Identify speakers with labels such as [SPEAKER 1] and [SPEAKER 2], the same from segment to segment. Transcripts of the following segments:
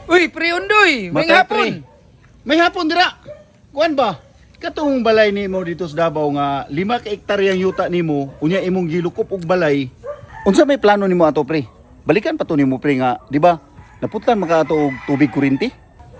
[SPEAKER 1] Uy, pre Undoy, may
[SPEAKER 2] Matay,
[SPEAKER 1] hapon.
[SPEAKER 2] pre. May hapon dira. Kuan ba? Katong balay nimo dito sa Davao nga 5 ka hektaryang yuta nimo, unya imong gilukop og balay. Unsa may plano nimo ato pre? Balikan pa to nimo pre nga, di ba? Naputlan maka ato og tubig kurinti.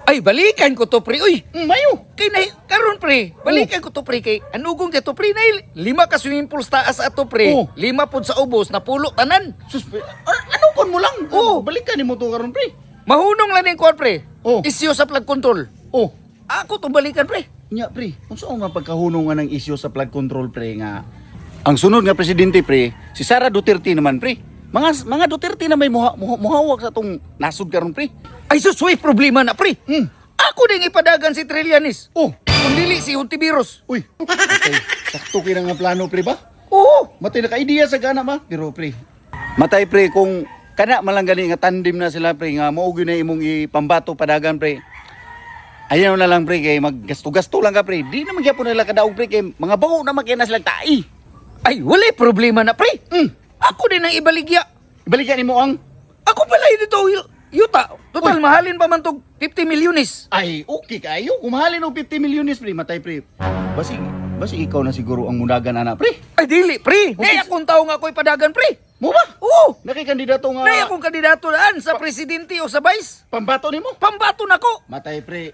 [SPEAKER 1] Ay, balikan ko to, pre. Uy,
[SPEAKER 2] Mayo.
[SPEAKER 1] kay na karon pre. Balikan ko to, pre, kay anugong ka to, pre. Na 5 ka swimming pool taas ato, pre.
[SPEAKER 2] Oh.
[SPEAKER 1] 5 pud sa ubos na pulo tanan.
[SPEAKER 2] Sus, pre. Ano kon mo lang?
[SPEAKER 1] Oo.
[SPEAKER 2] Balikan nimo to karon pre.
[SPEAKER 1] Mahunong lang ning kuan, pre.
[SPEAKER 2] Oh.
[SPEAKER 1] Isyo sa plug control.
[SPEAKER 2] Oh,
[SPEAKER 1] Ako to balikan, pre.
[SPEAKER 2] nya pre. Unsa nga pagkahunong nga ng isyu sa flood control pre nga ang sunod nga presidente pre, si Sara Duterte naman pre. Mga Duterte na may muhawak sa tong nasud karon pre.
[SPEAKER 1] Ay, susuy problema na, pre.
[SPEAKER 2] Hmm.
[SPEAKER 1] Ako din ipadagan si Trillanes.
[SPEAKER 2] Oh,
[SPEAKER 1] Kung dili si Hontiveros.
[SPEAKER 2] uy. Okay. Sakto kina nga plano pre ba?
[SPEAKER 1] Oo.
[SPEAKER 2] Matay naka-idea sa gana ba? Pero pre, matay pre kung kana malang gani nga tandem na sila pre nga mao gyud na imong ipambato padagan pre. Ayaw na lang pre kay maggasto-gasto lang ka pre. Di naman gyapon nila kadaog pre kay mga bago na makina sila tai.
[SPEAKER 1] Ay, wala problema na, pre.
[SPEAKER 2] Mm.
[SPEAKER 1] Ako din ang ibaligya.
[SPEAKER 2] Balikan nimo ang
[SPEAKER 1] Ako pala dito, yuta. Total, mahalin pa man tog 50 milyones.
[SPEAKER 2] ay okay kayo. Kumahalin og 50 milyones pre matay pre. Basi ikaw na siguro ang mudagan ana pre.
[SPEAKER 1] Ay, dili, pre.
[SPEAKER 2] Okay.
[SPEAKER 1] Nay akong tao nga ako'y padagan, pre.
[SPEAKER 2] Mo ba?
[SPEAKER 1] Oo.
[SPEAKER 2] Nakikandidato nga
[SPEAKER 1] Nay akong kandidato daan sa presidente o sa vice.
[SPEAKER 2] pambato nimo.
[SPEAKER 1] Pambato na ko.
[SPEAKER 2] Matay pre.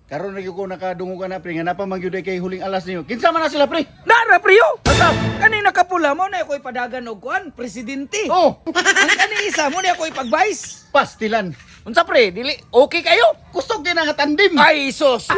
[SPEAKER 2] Karon na ko nakadungo ka na pre nga napamagyud kay huling alas niyo. Kinsa man na sila pre?
[SPEAKER 1] Nara, priyo. Basta, kanina kapula mo na ako'y padagan og kuan, presidente.
[SPEAKER 2] Oh,
[SPEAKER 1] Ang kani isa mo na ako'y pag-vice.
[SPEAKER 2] pastilan.
[SPEAKER 1] Unsa, pre? Dili, okay kayo?
[SPEAKER 2] Kusog din nga tandim.
[SPEAKER 1] Ay, sus.